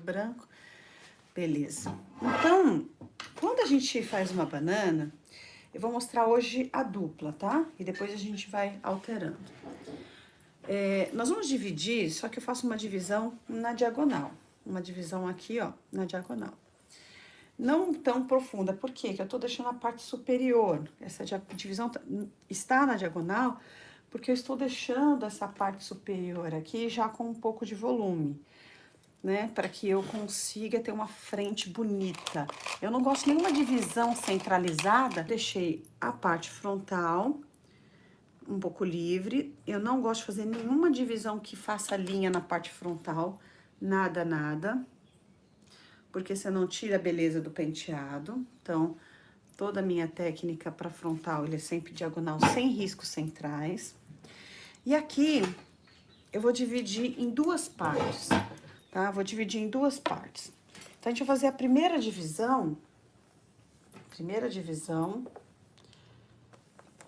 branco. Beleza. Então, quando a gente faz uma banana, eu vou mostrar hoje a dupla, tá? E depois a gente vai alterando. Nós vamos dividir, só que eu faço uma divisão na diagonal. Uma divisão aqui, ó, na diagonal. Não tão profunda, por quê? Que eu tô deixando a parte superior. Essa divisão está na diagonal, porque eu estou deixando essa parte superior aqui já com um pouco de volume, né? Para que eu consiga ter uma frente bonita. Eu não gosto de nenhuma divisão centralizada. Deixei a parte frontal um pouco livre. Eu não gosto de fazer nenhuma divisão que faça linha na parte frontal. Nada, nada. Porque você não tira a beleza do penteado. Então, toda a minha técnica para frontal, ele é sempre diagonal, sem riscos centrais. E aqui, eu vou dividir em duas partes, tá? Vou dividir em duas partes. Então, a gente vai fazer a primeira divisão.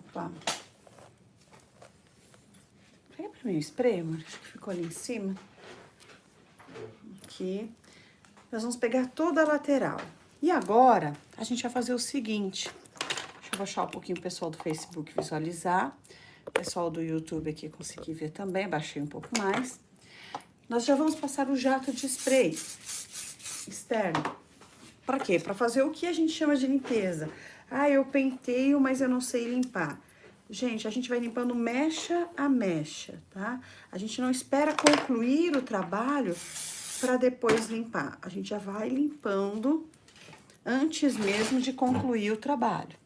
Opa. Pega pra mim o spray, amor, acho que ficou ali em cima. Aqui. Nós vamos pegar toda a lateral. E agora, a gente vai fazer o seguinte. Deixa eu baixar um pouquinho o pessoal do Facebook visualizar. O pessoal do YouTube aqui conseguir ver também, baixei um pouco mais. Nós já vamos passar o jato de spray externo. Para quê? Para fazer o que a gente chama de limpeza. Ah, eu penteio, mas eu não sei limpar. Gente, a gente vai limpando mecha a mecha, tá? A gente não espera concluir o trabalho para depois limpar. A gente já vai limpando antes mesmo de concluir o trabalho.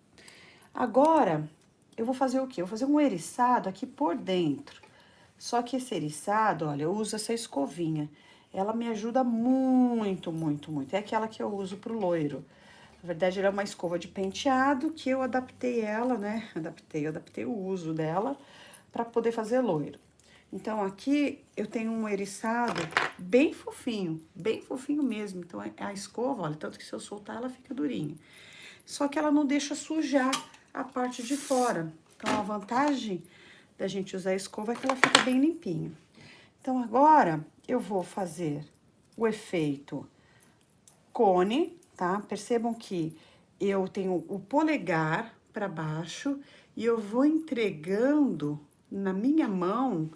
Agora, eu vou fazer o quê? Eu vou fazer um eriçado aqui por dentro. Só que esse eriçado, olha, eu uso essa escovinha. Ela me ajuda muito, muito, muito. É aquela que eu uso pro loiro. Na verdade, ela é uma escova de penteado que eu adaptei ela, né? Adaptei o uso dela para poder fazer loiro. Então, aqui eu tenho um eriçado bem fofinho mesmo. Então, a escova, olha, tanto que se eu soltar, ela fica durinha. Só que ela não deixa sujar a parte de fora. Então, a vantagem da gente usar a escova é que ela fica bem limpinha. Então, agora, eu vou fazer o efeito cone, tá? Percebam que eu tenho o polegar para baixo e eu vou entregando na minha mão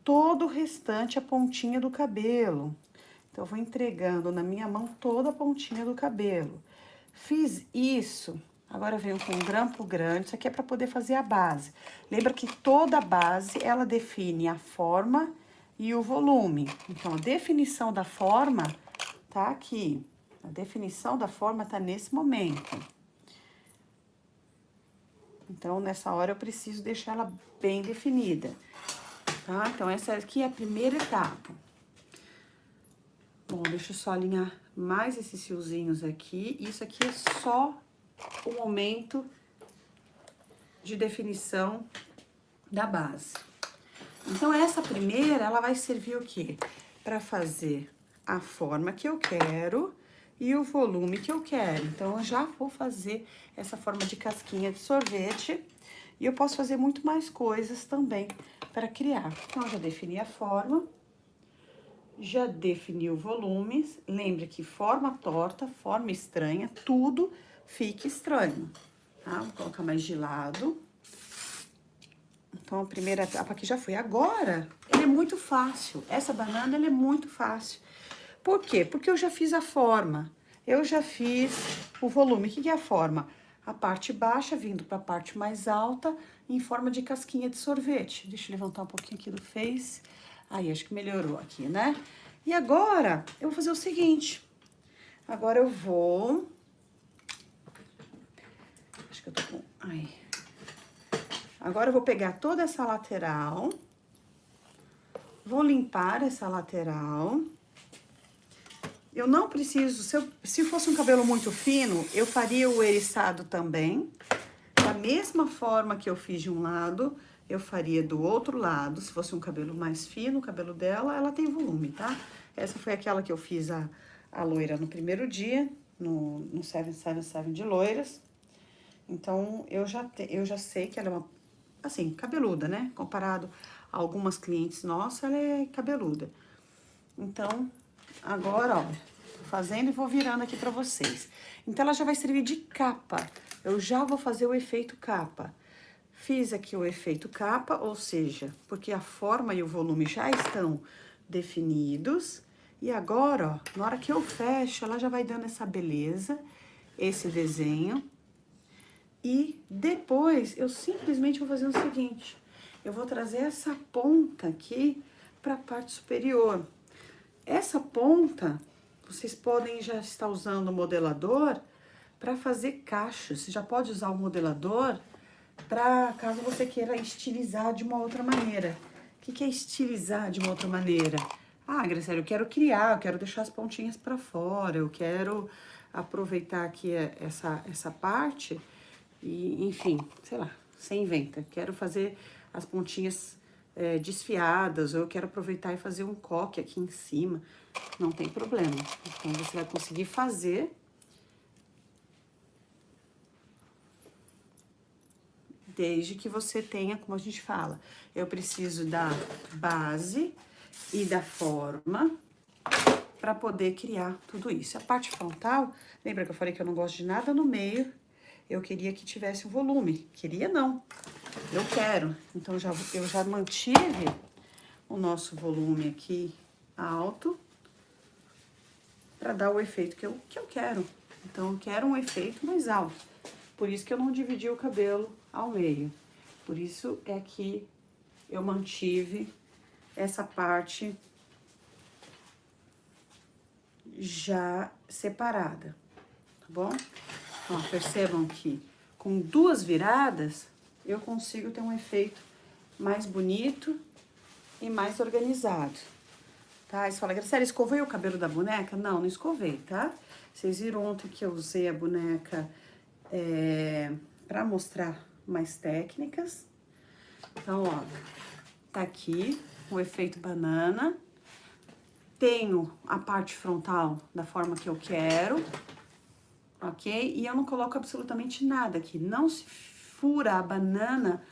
todo o restante, a pontinha do cabelo. Então, eu vou entregando na minha mão toda a pontinha do cabelo. Fiz isso, agora eu venho com um grampo grande, isso aqui é para poder fazer a base. Lembra que toda a base, ela define a forma e o volume. Então, a definição da forma tá aqui. A definição da forma tá nesse momento. Então, nessa hora, eu preciso deixar ela bem definida, tá? Então, essa aqui é a primeira etapa. Bom, deixa eu só alinhar mais esses fiozinhos aqui. Isso aqui é só o momento de definição da base. Então, essa primeira, ela vai servir o quê? Para fazer a forma que eu quero e o volume que eu quero. Então, eu já vou fazer essa forma de casquinha de sorvete e eu posso fazer muito mais coisas também para criar. Então, eu já defini a forma, já defini o volume. Lembre que forma torta, forma estranha, tudo fica estranho, tá? Vou colocar mais de lado. Então, a primeira etapa aqui já foi. Agora, ele é muito fácil. Essa banana, ele é muito fácil. Por quê? Porque eu já fiz a forma. Eu já fiz o volume. O que é a forma? A parte baixa vindo para a parte mais alta em forma de casquinha de sorvete. Deixa eu levantar um pouquinho aqui do Face. Aí, acho que melhorou aqui, né? E agora, eu vou fazer o seguinte. Agora eu vou... Acho que eu tô com... Ai... Agora eu vou pegar toda essa lateral, vou limpar essa lateral. Eu não preciso, se fosse um cabelo muito fino, eu faria o eriçado também. Da mesma forma que eu fiz de um lado, eu faria do outro lado. Se fosse um cabelo mais fino, o cabelo dela, ela tem volume, tá? Essa foi aquela que eu fiz a loira no primeiro dia, no 777 de loiras. Então, eu já sei que ela é uma... assim, cabeluda, né? Comparado a algumas clientes nossas, ela é cabeluda. Então, agora, ó, tô fazendo e vou virando aqui pra vocês. Então, ela já vai servir de capa. Eu já vou fazer o efeito capa. Fiz aqui o efeito capa, ou seja, porque a forma e o volume já estão definidos. E agora, ó, na hora que eu fecho, ela já vai dando essa beleza, esse desenho. E depois, eu simplesmente vou fazer o seguinte, eu vou trazer essa ponta aqui para a parte superior. Essa ponta, vocês podem já estar usando o modelador para fazer cachos. Você já pode usar o modelador para caso você queira estilizar de uma outra maneira. O que é estilizar de uma outra maneira? Ah, Graciela, eu quero criar, eu quero deixar as pontinhas para fora, eu quero aproveitar aqui essa parte e, enfim, sei lá, você inventa. Quero fazer as pontinhas desfiadas, ou eu quero aproveitar e fazer um coque aqui em cima. Não tem problema. Então, você vai conseguir fazer desde que você tenha, como a gente fala, eu preciso da base e da forma para poder criar tudo isso. A parte frontal, lembra que eu falei que eu não gosto de nada no meio? Eu queria que tivesse um volume. Queria não, eu quero. Então, eu já mantive o nosso volume aqui alto para dar o efeito que eu quero. Então, eu quero um efeito mais alto. Por isso que eu não dividi o cabelo ao meio. Por isso é que eu mantive essa parte já separada, tá bom? Ó, percebam que com duas viradas eu consigo ter um efeito mais bonito e mais organizado, tá? Você fala, Graciela, escovei o cabelo da boneca? Não, não escovei, tá? Vocês viram ontem que eu usei a boneca pra mostrar mais técnicas. Então, ó, tá aqui o efeito banana. Tenho a parte frontal da forma que eu quero, ok? E eu não coloco absolutamente nada aqui. Não se fura a banana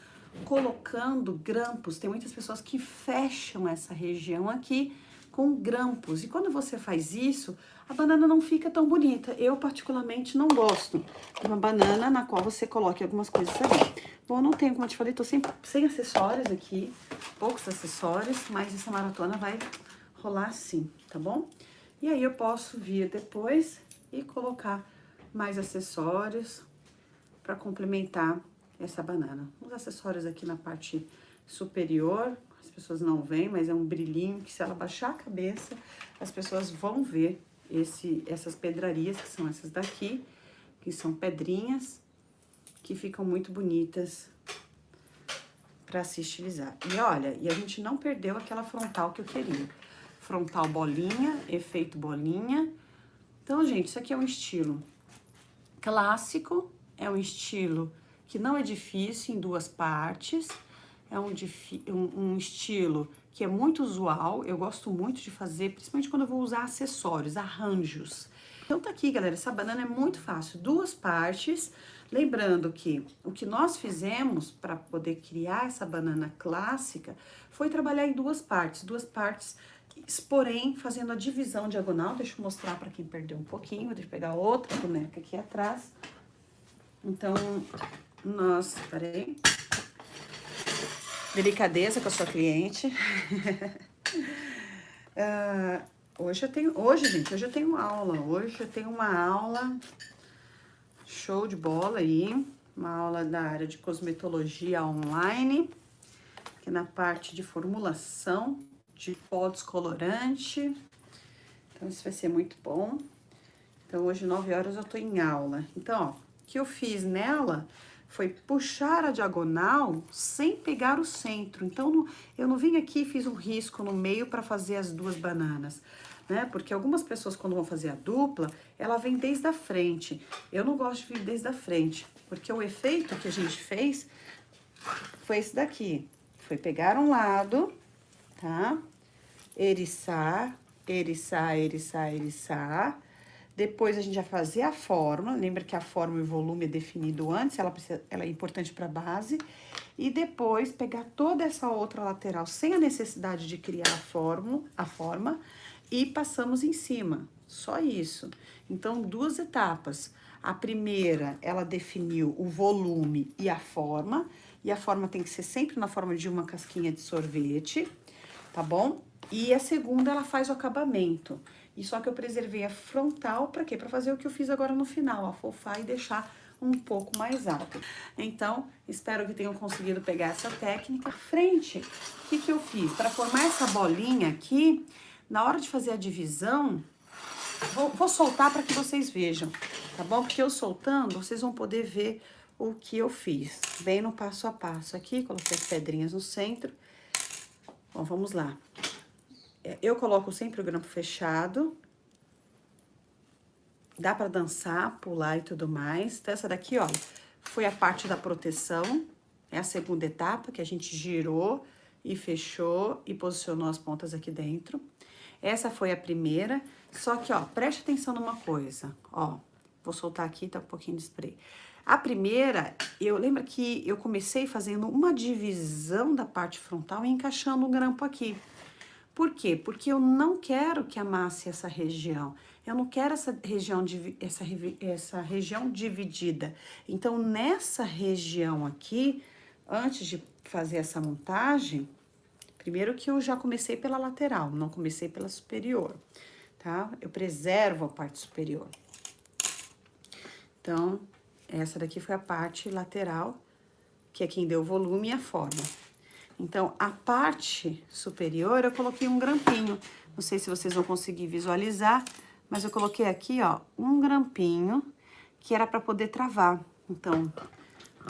colocando grampos. Tem muitas pessoas que fecham essa região aqui com grampos. E quando você faz isso, a banana não fica tão bonita. Eu, particularmente, não gosto de uma banana na qual você coloque algumas coisas ali. Bom, não tenho, como eu te falei, tô sem acessórios aqui, poucos acessórios, mas essa maratona vai rolar assim, tá bom? E aí eu posso vir depois e colocar mais acessórios para complementar essa banana. Os acessórios aqui na parte superior, as pessoas não veem, mas é um brilhinho que se ela baixar a cabeça, as pessoas vão ver essas pedrarias, que são essas daqui, que são pedrinhas, que ficam muito bonitas para se estilizar. E olha, e a gente não perdeu aquela frontal que eu queria. Frontal bolinha, efeito bolinha. Então, gente, isso aqui é um estilo clássico, é um estilo que não é difícil em duas partes, é um estilo que é muito usual, eu gosto muito de fazer, principalmente quando eu vou usar acessórios, arranjos. Então tá aqui, galera, essa banana é muito fácil, duas partes. Lembrando que o que nós fizemos para poder criar essa banana clássica foi trabalhar em duas partes, porém fazendo a divisão diagonal. Deixa eu mostrar para quem perdeu um pouquinho, deixa eu pegar outra boneca aqui atrás. Então, peraí, delicadeza com a sua cliente. Hoje eu tenho aula, hoje eu tenho uma aula show de bola aí, uma aula da área de cosmetologia online, que é na parte de formulação de pó descolorante. Então, isso vai ser muito bom. Então, hoje, 9 horas, eu tô em aula. Então, ó, o que eu fiz nela foi puxar a diagonal sem pegar o centro. Então, eu não vim aqui e fiz um risco no meio para fazer as duas bananas, né? Porque algumas pessoas, quando vão fazer a dupla, ela vem desde a frente. Eu não gosto de vir desde a frente, porque o efeito que a gente fez foi esse daqui. Foi pegar um lado, tá? Eriçar, eriçar, eriçar, eriçar. Depois a gente vai fazer a forma. Lembra que a forma e o volume é definido antes, ela é importante para a base. E depois pegar toda essa outra lateral sem a necessidade de criar a forma e passamos em cima, só isso. Então, 2 etapas. A primeira, ela definiu o volume e a forma tem que ser sempre na forma de uma casquinha de sorvete, tá bom? E a segunda, ela faz o acabamento. E só que eu preservei a frontal, pra quê? Pra fazer o que eu fiz agora no final, afofar e deixar um pouco mais alto. Então, espero que tenham conseguido pegar essa técnica. Frente, o que que eu fiz? Para formar essa bolinha aqui, na hora de fazer a divisão, vou soltar para que vocês vejam, tá bom? Porque eu soltando, vocês vão poder ver o que eu fiz. Bem no passo a passo aqui, coloquei as pedrinhas no centro. Bom, vamos lá. Eu coloco sempre o grampo fechado. Dá pra dançar, pular e tudo mais. Então, essa daqui, ó, foi a parte da proteção. É a segunda etapa que a gente girou e fechou e posicionou as pontas aqui dentro. Essa foi a primeira. Só que, ó, preste atenção numa coisa. Ó, vou soltar aqui, tá um pouquinho de spray. A primeira, lembro que eu comecei fazendo uma divisão da parte frontal e encaixando o grampo aqui. Por quê? Porque eu não quero que amasse essa região. Eu não quero essa região dividida. Então, nessa região aqui, antes de fazer essa montagem, primeiro que eu já comecei pela lateral, não comecei pela superior, tá? Eu preservo a parte superior. Então, essa daqui foi a parte lateral, que é quem deu o volume e a forma. Então, a parte superior eu coloquei um grampinho. Não sei se vocês vão conseguir visualizar, mas eu coloquei aqui, ó, um grampinho que era para poder travar. Então,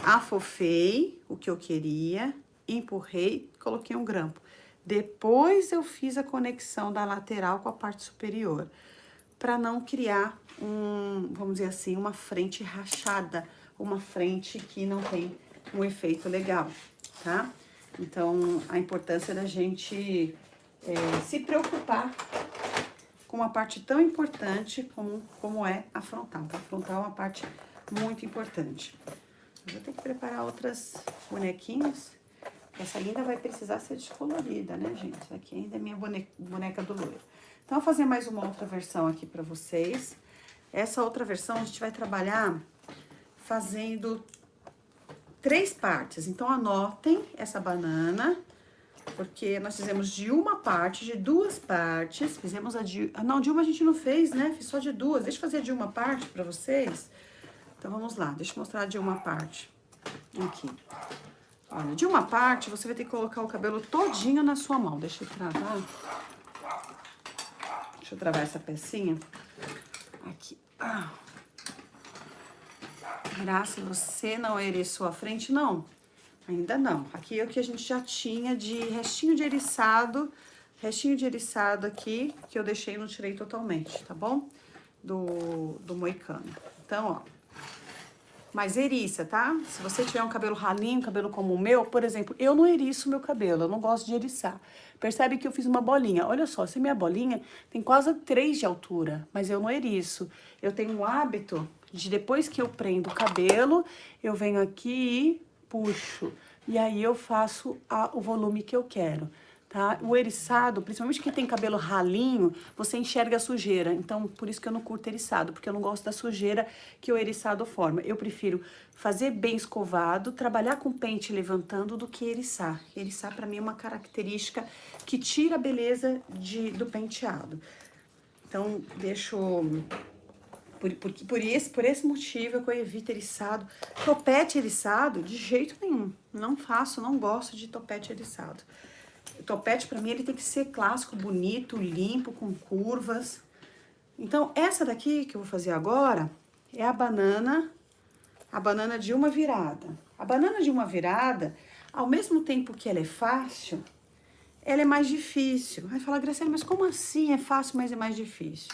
afofei o que eu queria, empurrei, coloquei um grampo. Depois eu fiz a conexão da lateral com a parte superior, para não criar vamos dizer assim, uma frente rachada, uma frente que não tem um efeito legal, tá? Então, a importância da gente se preocupar com uma parte tão importante como é a frontal. A frontal é uma parte muito importante. Eu vou ter que preparar outras bonequinhas. Essa linda vai precisar ser descolorida, né, gente? Essa aqui ainda é minha boneca do loiro. Então, eu vou fazer mais uma outra versão aqui pra vocês. Essa outra versão a gente vai trabalhar fazendo 3 partes. Então, anotem essa banana, porque nós fizemos de uma parte, de 2 partes. Fizemos não, de uma a gente não fez, né? Fiz só de 2. Deixa eu fazer de uma parte pra vocês. Então, vamos lá. Deixa eu mostrar de uma parte. Aqui. Olha, de uma parte, você vai ter que colocar o cabelo todinho na sua mão. Deixa eu travar. Deixa eu travar essa pecinha. Aqui. Ah. Graça, você não eriçou a frente? Não, ainda não. Aqui é o que a gente já tinha de restinho de eriçado aqui, que eu deixei e não tirei totalmente, tá bom? Do moicano. Então, ó. Mas eriça, tá? Se você tiver um cabelo ralinho, cabelo como o meu, por exemplo, eu não eriço o meu cabelo, eu não gosto de eriçar. Percebe que eu fiz uma bolinha. Olha só, essa minha bolinha tem quase 3 de altura, mas eu não eriço. Eu tenho um hábito de depois que eu prendo o cabelo, eu venho aqui e puxo. E aí eu faço o volume que eu quero. Tá? O eriçado, principalmente quem tem cabelo ralinho, você enxerga a sujeira. Então, por isso que eu não curto eriçado, porque eu não gosto da sujeira que o eriçado forma. Eu prefiro fazer bem escovado, trabalhar com pente levantando do que eriçar. Eriçar, pra mim, é uma característica que tira a beleza do penteado. Então, deixo... Por esse motivo que eu evito eriçado. Topete eriçado, de jeito nenhum. Não faço, não gosto de topete eriçado. O topete, pra mim, ele tem que ser clássico, bonito, limpo, com curvas. Então, essa daqui que eu vou fazer agora é a banana de uma virada. A banana de uma virada, ao mesmo tempo que ela é fácil, ela é mais difícil. Vai falar, Graciela, mas como assim é fácil, mas é mais difícil?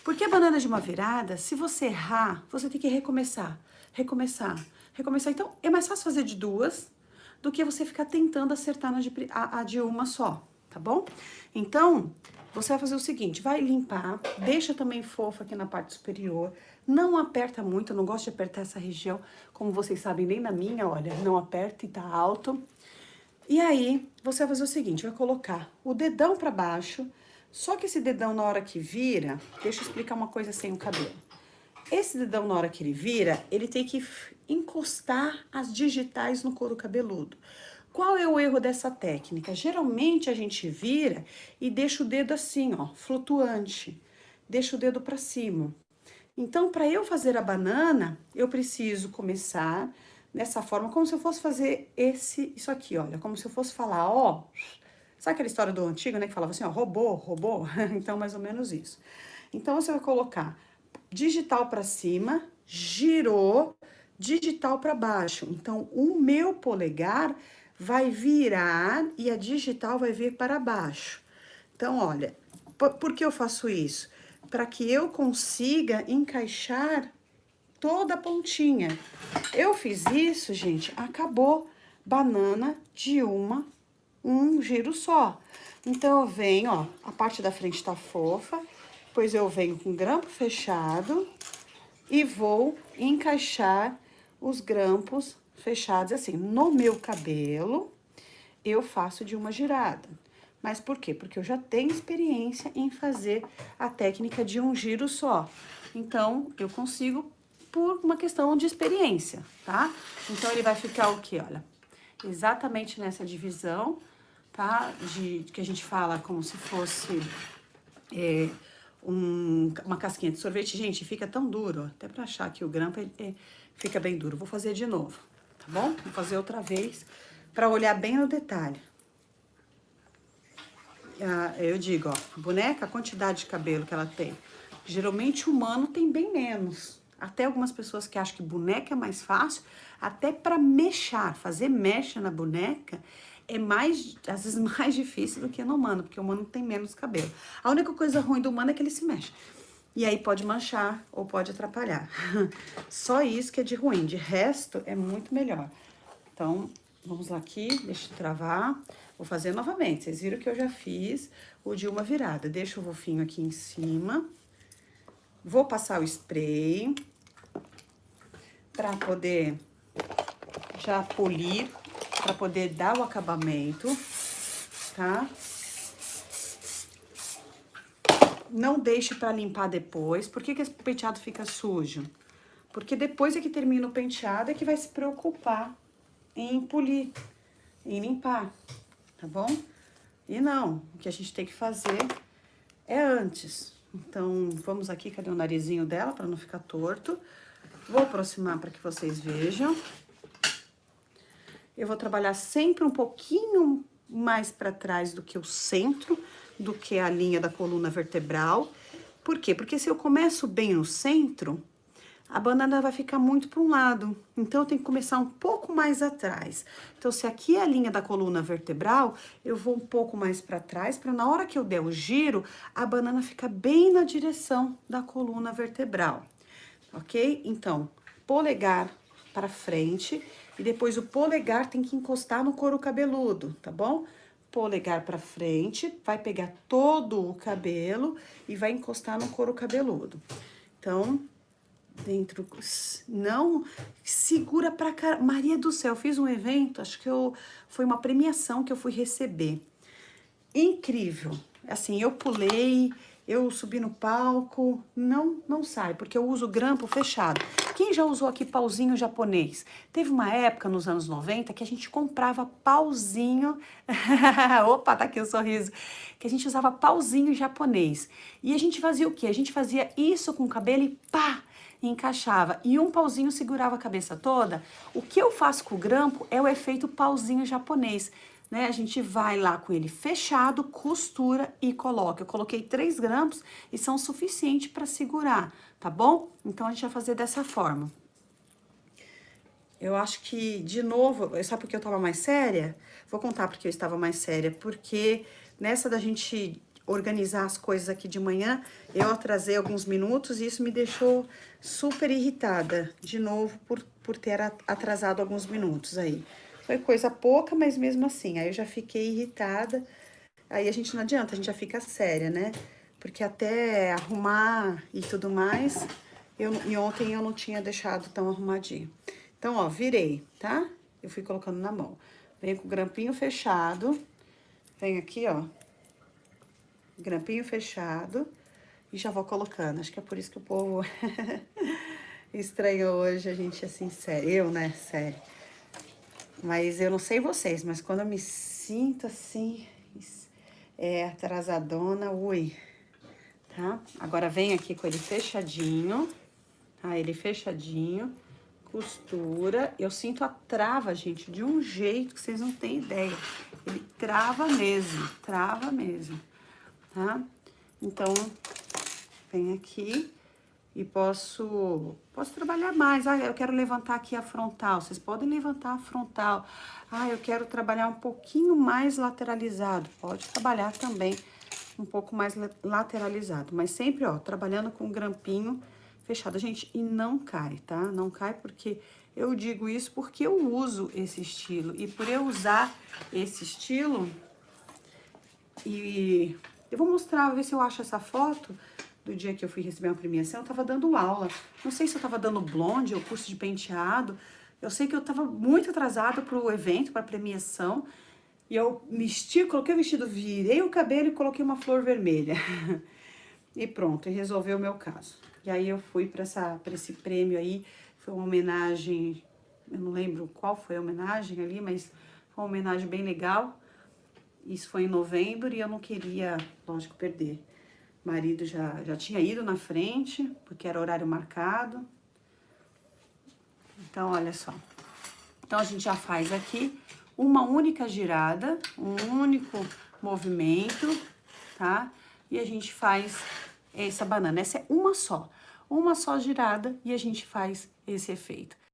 Porque a banana de uma virada, se você errar, você tem que recomeçar. Então, é mais fácil fazer de 2 do que você ficar tentando acertar a de uma só, tá bom? Então, você vai fazer o seguinte, vai limpar, deixa também fofa aqui na parte superior, não aperta muito, eu não gosto de apertar essa região, como vocês sabem, nem na minha, olha, não aperta e tá alto. E aí, você vai fazer o seguinte, vai colocar o dedão pra baixo, Só que esse dedão, na hora que vira, deixa eu explicar uma coisa sem o cabelo. Esse dedão, na hora que ele vira, ele tem que encostar as digitais no couro cabeludo. Qual é o erro dessa técnica? Geralmente a gente vira e deixa o dedo assim, ó, flutuante. Deixa o dedo para cima. Então, para eu fazer a banana, eu preciso começar dessa forma, como se eu fosse fazer isso aqui, olha, como se eu fosse falar, ó, sabe aquela história do antigo, né, que falava assim, ó, robô, robô? Então, mais ou menos isso. Então, você vai colocar digital para cima, girou, digital para baixo. Então, o meu polegar vai virar e a digital vai vir para baixo. Então, olha, por que eu faço isso? Para que eu consiga encaixar toda a pontinha. Eu fiz isso, gente, acabou banana de um giro só. Então, eu venho, ó, a parte da frente tá fofa, depois eu venho com grampo fechado e vou encaixar os grampos fechados assim. No meu cabelo, eu faço de uma girada. Mas por quê? Porque eu já tenho experiência em fazer a técnica de um giro só. Então, eu consigo por uma questão de experiência, tá? Então, ele vai ficar o quê? Olha, exatamente nessa divisão, tá? Que a gente fala como se fosse uma casquinha de sorvete. Gente, fica tão duro, ó, até pra achar que o grampo fica bem duro. Vou fazer de novo, tá bom? Vou fazer outra vez pra olhar bem no detalhe. Eu digo, ó, a boneca, a quantidade de cabelo que ela tem. Geralmente o humano tem bem menos. Até algumas pessoas que acham que boneca é mais fácil, até para mexer, fazer mecha na boneca, é mais, às vezes, mais difícil do que no humano, porque o humano tem menos cabelo. A única coisa ruim do humano é que ele se mexe. E aí pode manchar ou pode atrapalhar. Só isso que é de ruim, de resto é muito melhor. Então, vamos lá aqui, deixa eu travar. Vou fazer novamente, vocês viram que eu já fiz o de uma virada. Deixa o fofinho aqui em cima. Vou passar o spray para poder já polir, para poder dar o acabamento, tá? Não deixe para limpar depois. Por que esse penteado fica sujo? Porque depois é que termina o penteado é que vai se preocupar em polir, em limpar, tá bom? E não, o que a gente tem que fazer é antes. Então, vamos aqui, cadê o narizinho dela, para não ficar torto. Vou aproximar para que vocês vejam. Eu vou trabalhar sempre um pouquinho mais para trás do que o centro, do que a linha da coluna vertebral. Por quê? Porque se eu começo bem no centro, a banana vai ficar muito para um lado. Então, eu tenho que começar um pouco mais atrás. Então, se aqui é a linha da coluna vertebral, eu vou um pouco mais para trás, para na hora que eu der o giro, a banana ficar bem na direção da coluna vertebral. Ok? Então, polegar para frente e depois o polegar tem que encostar no couro cabeludo, tá bom? Polegar para frente, vai pegar todo o cabelo e vai encostar no couro cabeludo. Então, dentro, não, segura pra cara. Maria do céu, fiz um evento, acho que foi uma premiação que eu fui receber. Incrível. Assim, eu pulei, eu subi no palco, não sai, porque eu uso grampo fechado. Quem já usou aqui pauzinho japonês? Teve uma época nos anos 90 que a gente comprava pauzinho, opa, tá aqui o sorriso, que a gente usava pauzinho japonês. E a gente fazia o quê? A gente fazia isso com o cabelo e pá, encaixava. E um pauzinho segurava a cabeça toda. O que eu faço com o grampo é o efeito pauzinho japonês. Né? A gente vai lá com ele fechado, costura e coloca. Eu coloquei 3 grampos e são suficientes para segurar, tá bom? Então, a gente vai fazer dessa forma. Eu acho que, de novo, sabe por que eu tava mais séria? Vou contar porque eu estava mais séria. Porque nessa da gente organizar as coisas aqui de manhã, eu atrasei alguns minutos e isso me deixou super irritada. De novo, por ter atrasado alguns minutos aí. Foi coisa pouca, mas mesmo assim, aí eu já fiquei irritada. Aí a gente não adianta, a gente já fica séria, né? Porque até arrumar e tudo mais, e ontem eu não tinha deixado tão arrumadinho. Então, ó, virei, tá? Eu fui colocando na mão. Venho com o grampinho fechado. Venho aqui, ó. grampinho fechado e já vou colocando. Acho que é por isso que o povo estranhou hoje a gente assim, sério. Eu, né, sério. Mas eu não sei vocês, mas quando eu me sinto assim, atrasadona, ui, tá? Agora vem aqui com ele fechadinho, tá? Ele fechadinho, costura. Eu sinto a trava, gente, de um jeito que vocês não têm ideia. Ele trava mesmo, tá? Então, vem aqui e posso trabalhar mais. Ah, eu quero levantar aqui a frontal. Vocês podem levantar a frontal. Ah, eu quero trabalhar um pouquinho mais lateralizado. Pode trabalhar também um pouco mais lateralizado. Mas sempre, ó, trabalhando com grampinho fechado. Gente, e não cai, tá? Não cai porque eu digo isso porque eu uso esse estilo. E por eu usar esse estilo, e eu vou mostrar, ver se eu acho essa foto do dia que eu fui receber uma premiação. Eu tava dando aula, não sei se eu tava dando blonde ou curso de penteado. Eu sei que eu tava muito atrasada pro evento, pra premiação. E eu me estico, coloquei o vestido, virei o cabelo e coloquei uma flor vermelha. E pronto, e resolveu o meu caso. E aí eu fui pra esse prêmio aí, foi uma homenagem, eu não lembro qual foi a homenagem ali, mas foi uma homenagem bem legal. Isso foi em novembro e eu não queria, lógico, perder. O marido já tinha ido na frente, porque era horário marcado. Então, olha só. Então, a gente já faz aqui uma única girada, um único movimento, tá? E a gente faz essa banana. Essa é uma só girada e a gente faz esse efeito.